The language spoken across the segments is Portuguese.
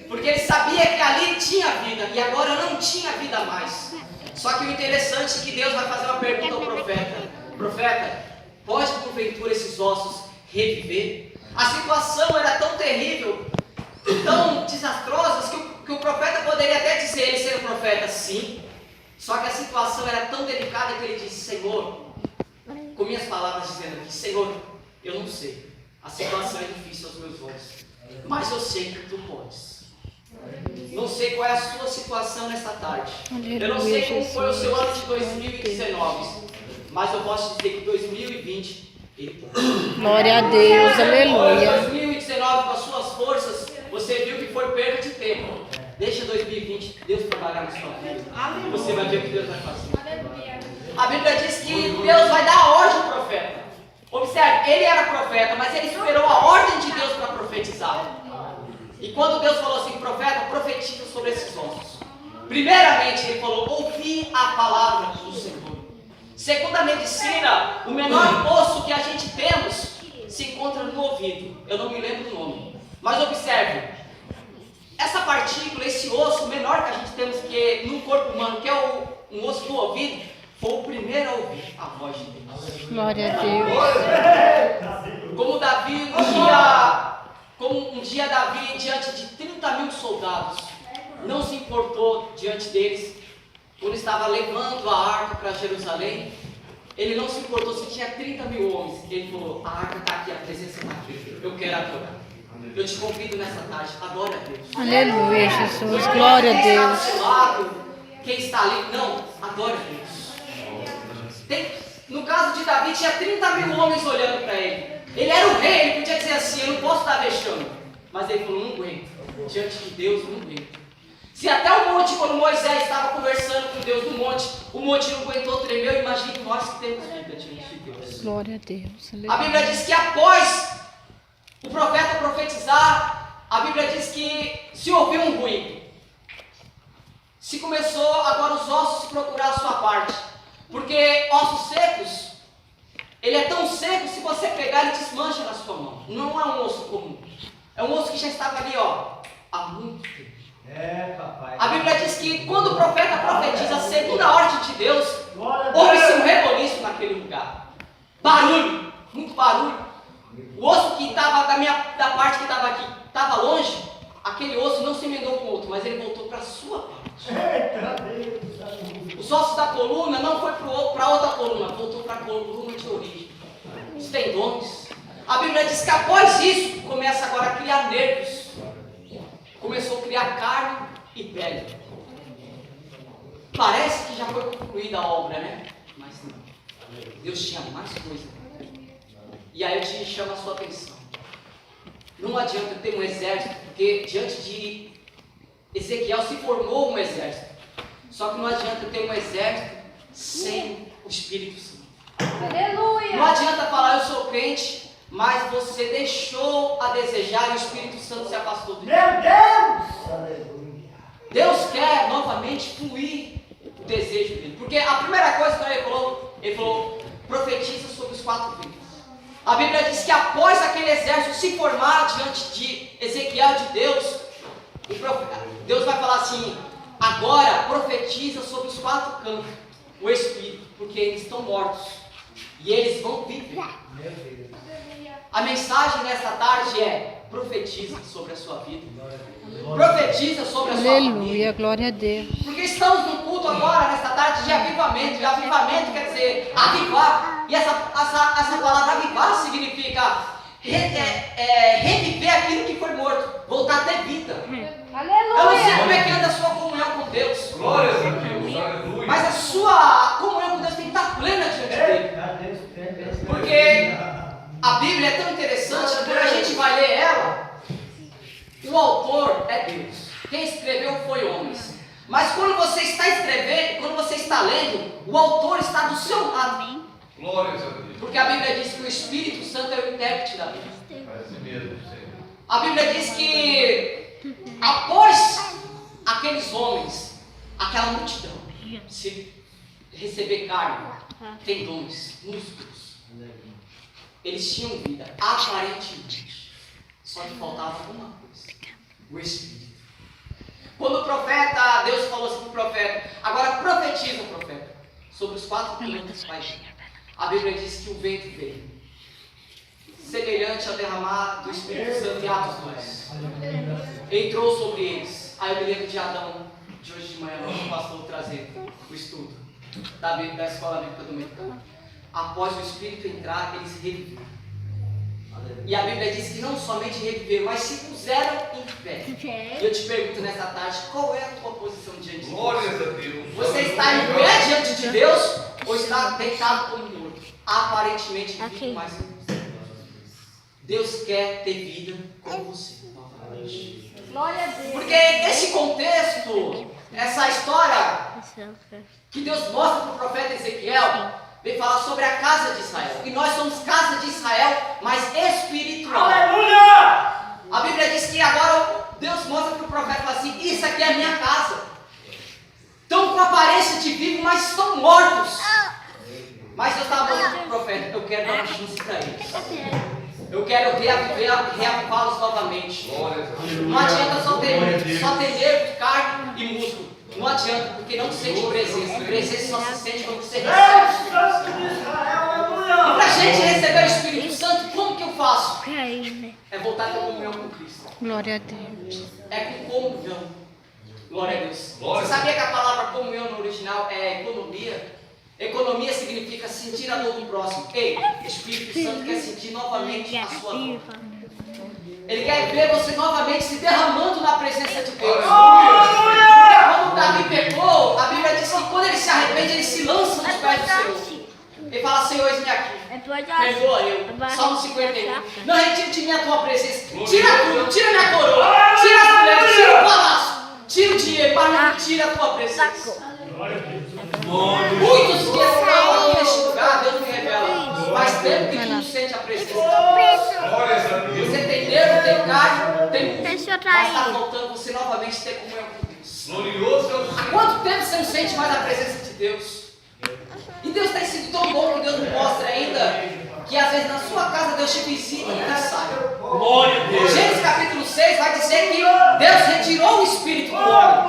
Porque ele sabia que ali tinha vida e agora não tinha vida mais. Só que o interessante é que Deus vai fazer uma pergunta ao profeta. Profeta, pode porventura esses ossos reviver? A situação era tão terrível, tão desastrosa, que o profeta poderia até dizer, ele ser um profeta, sim. Só que a situação era tão delicada que ele disse, Senhor, com minhas palavras dizendo aqui, Senhor, eu não sei. A situação é difícil aos meus olhos, mas eu sei que tu podes. Não sei qual é a sua situação nessa tarde. Eu não sei como foi o seu ano de 2019, mas eu posso dizer que 2020 ele pode. Glória a Deus, aleluia. 2019 com as suas forças, você viu que foi perda de tempo. Deixa 2020 Deus trabalhar na sua vida. E você vai ver o que Deus vai fazer. A Bíblia diz que Deus vai dar a ordem ao profeta. Observe, ele era profeta, mas ele esperou a ordem de Deus para profetizar. E quando Deus falou assim, profeta, profetiza sobre esses ossos. Primeiramente, ele falou, ouvi a palavra do Senhor. Segundo a medicina, o menor osso que a gente temos se encontra no ouvido. Eu não me lembro do nome. Mas observe, essa partícula, esse osso menor que a gente temos que no corpo humano, que é um osso do ouvido, foi o primeiro a ouvir a voz de Deus. Glória a Deus. Como um dia Davi, diante de 30 mil soldados, não se importou diante deles, quando estava levando a arca para Jerusalém, ele não se importou se tinha 30 mil homens. Ele falou, a arca está aqui, a presença está aqui, eu quero adorar. Eu te convido nessa tarde, adore a Deus. Aleluia, Jesus, glória a Quem está Deus. do seu lado, quem está ali, não, adore a Deus. No caso de Davi, tinha 30 mil homens olhando para ele. Ele era o rei, ele podia dizer assim, eu não posso estar vexando. Mas ele falou, não aguento. Diante de Deus, não aguento. Se até o monte, quando Moisés estava conversando com Deus no monte, o monte não aguentou, tremeu, imagine nós que temos vida diante de Deus. Glória a Deus. A Aleluia. Bíblia diz que após o profeta profetizar, a Bíblia diz que se ouviu um ruído. Se começou agora os ossos se procurar a sua parte. Porque ossos secos, ele é tão seco, se você pegar, ele desmancha na sua mão. Não é um osso comum. É um osso que já estava ali, há muito tempo. A Bíblia diz que quando o profeta profetiza, segundo a ordem de Deus, houve-se um reboliço naquele lugar. Barulho, muito barulho. O osso que estava da parte que estava aqui, estava longe, aquele osso não se emendou com o outro, mas ele voltou para a sua parte. Os ossos da coluna não foi para outra coluna, voltou para a coluna de origem. Os tendões. A Bíblia diz que após isso, começa agora a criar nervos. Começou a criar carne e pele. Parece que já foi concluída a obra, né? Mas não. Deus tinha mais coisa. E aí eu te chamo a sua atenção. Não adianta ter um exército, porque diante de Ezequiel se formou um exército. Só que não adianta ter um exército sem o Espírito Santo. Aleluia! Não adianta falar, eu sou crente, mas você deixou a desejar e o Espírito Santo se afastou de Meu Deus! Deus quer novamente fluir o desejo dele. Porque a primeira coisa que ele falou, profetiza sobre os 4 ventos. A Bíblia diz que após aquele exército se formar diante de Ezequiel, de Deus, Deus vai falar assim, agora profetiza sobre os 4 campos, o Espírito, porque eles estão mortos e eles vão viver. A mensagem nesta tarde é, profetiza sobre a sua vida. Profetiza sobre a sua família. Aleluia, glória a Deus. Porque estamos no culto agora, nesta tarde, de avivamento. E avivamento quer dizer avivar. E essa palavra avivar significa reviver aquilo que foi morto. Voltar a ter vida. Eu não sei como é que anda a sua comunhão com Deus. Glória a Deus, aleluia. Mas a sua comunhão com Deus tem que estar plena diante dele. Porque a Bíblia é tão interessante que quando a gente vai ler ela, o autor é Deus. Quem escreveu foi homens. Mas quando você está escrevendo, quando você está lendo, o autor está do seu lado. Glórias a Deus. Porque a Bíblia diz que o Espírito Santo é o intérprete da Bíblia. Parece mesmo, Senhor. A Bíblia diz que após aqueles homens, aquela multidão, se receber carne, tendões, músculos, eles tinham vida, aparentemente. Só que faltava uma coisa: o Espírito. Quando o profeta, Deus falou assim para o profeta, agora profetiza o profeta sobre os 4 pilares que vai vir. A Bíblia diz que o vento veio, semelhante ao derramar do Espírito Santo em Atos 2. Entrou sobre eles. Aí eu me lembro de Adão, de hoje de manhã, o pastor trazendo o estudo da escola bíblica do meio. Após o Espírito entrar, eles reviveram. E a Bíblia diz que não somente reviveram, mas se puseram em pé. E eu te pergunto nessa tarde, qual é a tua posição diante de Deus? Glórias a Deus. Você está em pé diante de Deus ou está deitado como morto? Aparentemente vivo, mas Deus quer ter vida com você novamente. Glória a Deus. Porque esse contexto, essa história que Deus mostra para o profeta Ezequiel, vem falar sobre a casa de Israel. E nós somos casa de Israel, mas espiritual. Aleluia! A Bíblia diz que agora Deus mostra para o profeta e fala assim: isso aqui é a minha casa. Estão com aparência de vivo, mas estão mortos. Mas Deus estava falando para o profeta: eu quero dar uma chance para eles. Eu quero reavivá-los novamente. Glórias a Deus. Não adianta só ter nervo, carne e músculo. Não adianta, porque não sente presença. Presença só se sente quando você recebe o Espírito Santo. E para a gente receber o Espírito Santo, como que eu faço? É voltar a ter comunhão com Cristo. Glória a Deus. É com comunhão. Glória a Deus. Glória. Você sabia que a palavra comunhão no original é economia? Economia significa sentir a dor do próximo. Ei, o Espírito Santo quer sentir novamente a sua dor. Ele quer ver você novamente se derramando na presença de Deus. Porque quando Davi pecou, a Bíblia diz que quando ele se arrepende, ele se lança nos pés do Senhor. Ele fala: Senhor, eis-me aqui. Perdoa eu. Salmo 51. Não retire de mim a tua presença. Tira tudo, tira minha coroa, tira as mulheres, tira o palácio, tira o dinheiro, mas não tira a tua presença. Muitos que estão aqui neste lugar, Deus me revela. Faz tempo que tu não sente a presença de Deus. Glórias a Deus. Você tem nervo, tem carne, tem músculo, Deixa eu mas trair. está faltando você novamente ter comunhão com Deus. Glorioso é o Há Senhor. quanto tempo você não sente mais a presença de Deus? E Deus tem sido tão bom que Deus me mostra ainda que às vezes na sua casa Deus te visita e não sai. Glória a Deus! Gênesis capítulo 6 vai dizer que Deus retirou o espírito do homem.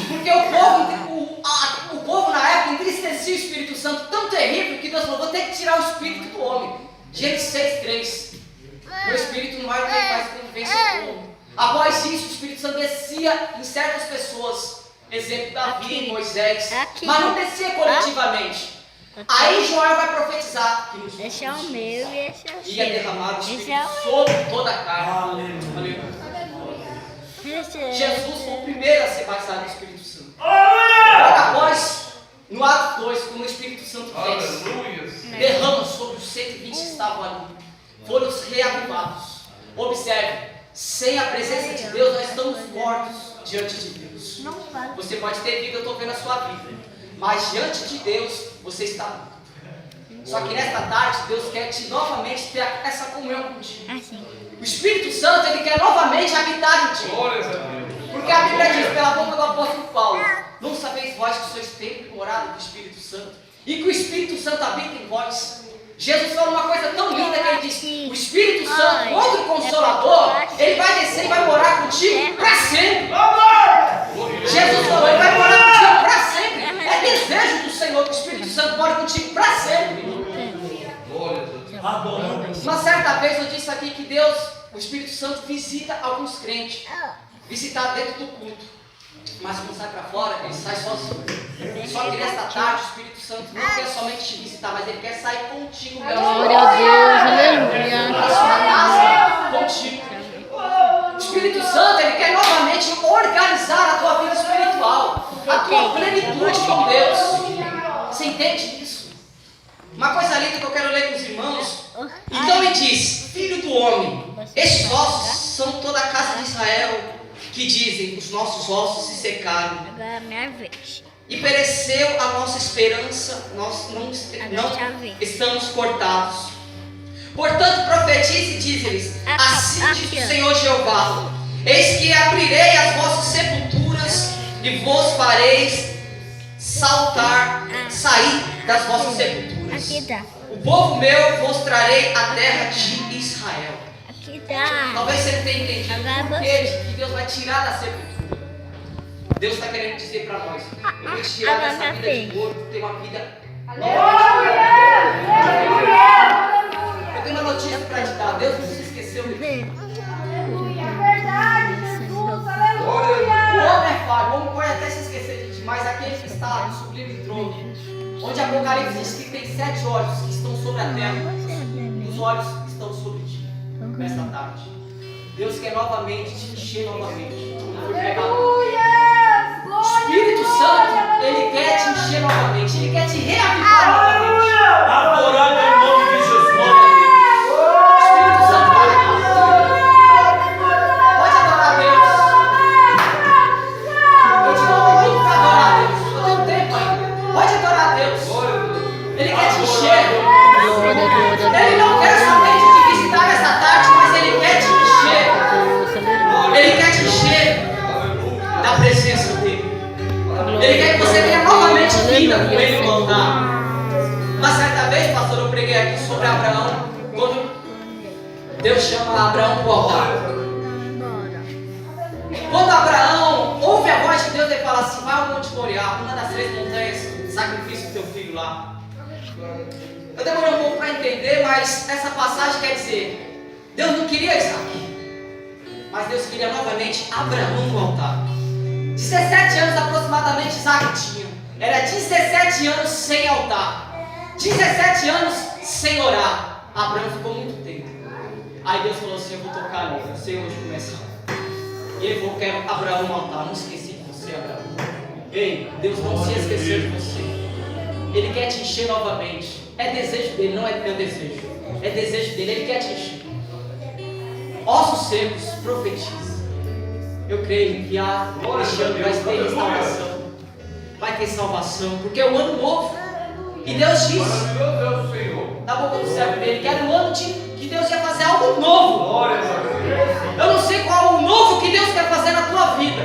Porque o povo na época entristecia o Espírito Santo tão terrível que Deus falou: vou ter que tirar o espírito do homem. Gênesis 6:3. Meu espírito não vai ter mais convivência com o homem. Após isso, o Espírito Santo descia em certas pessoas. Exemplo, Davi, Moisés. Mas não descia coletivamente. Aí Joel vai profetizar que nos Esse é o meu e esse é o seu. ia derramar o Esse Espírito é o sobre toda a carne. Aleluia. Esse é Jesus foi o primeiro a ser batizado no Espírito Santo. Aleluia! Logo após, no ato 2, como o Espírito Santo fez, Aleluia. derrama sobre os 120 que estavam ali. Foram os reavivados. Observe, sem a presença de Deus, nós estamos mortos diante de Deus. Não fala. Você pode ter vida, eu estou vendo a sua vida. Mas diante de Deus, você está morto. Só que nesta tarde, Deus quer novamente ter essa comunhão contigo. Assim. O Espírito Santo, ele quer novamente habitar em ti. Glórias a Deus. Porque a Bíblia diz pela boca do apóstolo Paulo: não sabeis vós que sois templo e morada do Espírito Santo, e que o Espírito Santo habita em vós. Jesus falou uma coisa tão linda que ele disse: o Espírito Santo, outro consolador, ele vai descer e vai morar contigo para sempre. Jesus falou: ele vai morar contigo para sempre. É desejo do Senhor que o Espírito Santo mora contigo para sempre. Glórias a Deus. Adoro. Uma certa vez eu disse aqui que Deus, o Espírito Santo, visita alguns crentes. Visitar dentro do culto. Mas quando sai para fora, ele sai sozinho. Só que nesta tarde o Espírito Santo não quer somente te visitar, mas ele quer sair contigo. Glória a Deus. Aleluia. Na sua casa, contigo. O Espírito Santo, ele quer novamente organizar a tua vida espiritual. A tua plenitude com Deus. Você entende isso? Uma coisa linda que eu quero ler com os irmãos. Então ele diz: filho do homem, estes ossos são toda a casa de Israel, que dizem: os nossos ossos se secaram Agora é a minha vez. e pereceu a nossa esperança, nós não estamos cortados. Portanto, profetize e dize-lhes: assim diz o Senhor Jeová: eis que abrirei as vossas sepulturas e vos fareis sair das vossas sepulturas. Aqui dá. O povo meu vos trarei a terra de Israel. Aqui dá. Talvez você não tenha entendido Agora por que Deus vai tirar da sepultura. Deus está querendo dizer para nós: eu vou te tirar dessa vida de dor, ter uma vida. Eu tenho uma notícia para te dar. Deus não se esqueceu de ti. O homem é falho, o homem pode até se esquecer de ti, mas aquele que está no sublime trono, onde Apocalipse diz que tem 7 olhos que estão sobre a terra, os olhos que estão sobre ti, nesta tarde. Deus quer novamente te encher novamente. Foi pregado. Espírito Santo, Ele quer te encher novamente, Ele quer te reavivar novamente. Adorado em nome de Jesus. Espírito Santo, pode adorar a Deus. Eu te dou um minuto para adorar a Deus. Eu tenho tempo ainda. Pode adorar a Deus. Ele quer te encher. Ele não quer somente te visitar essa tarde, mas Ele quer te encher. Ele quer te encher da presença dEle. Ele quer que você tenha novamente vida com Ele no altar. Uma certa vez, pastor, eu preguei aqui sobre Abraão, quando Deus chama Abraão para o altar. Quando Abraão ouve a voz de Deus, ele fala assim: vai ao Monte Moriá, uma das 3 montanhas, sacrifício do teu filho lá. Eu demorei um pouco para entender, mas essa passagem quer dizer: Deus não queria Isaac, mas Deus queria novamente Abraão no altar. 17 anos aproximadamente Isaac tinha. Era 17 anos sem altar, 17 anos sem orar. Abraão ficou muito tempo. Aí Deus falou assim: eu vou tocar ali, eu sei onde começa. E ele falou: quero Abraão no altar. Não esqueci de você, Abraão. Ei, Deus não se esqueceu de você. Ele quer te encher novamente. É desejo dele, não é meu desejo. É desejo dele, ele quer te encher. Ossos secos, profetiza. Eu creio que este ano vai ter restauração, vai ter salvação, porque é o ano novo. E Deus disse na boca do servo dele que era o ano que Deus ia fazer algo novo. Eu não sei qual o novo que Deus quer fazer na tua vida,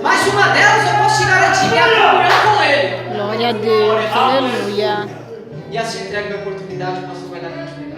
mas uma delas eu posso te garantir, que é a comunhão com Ele. Glória a Deus, aleluia. E assim entrega a oportunidade, o pastor vai dar continuidade.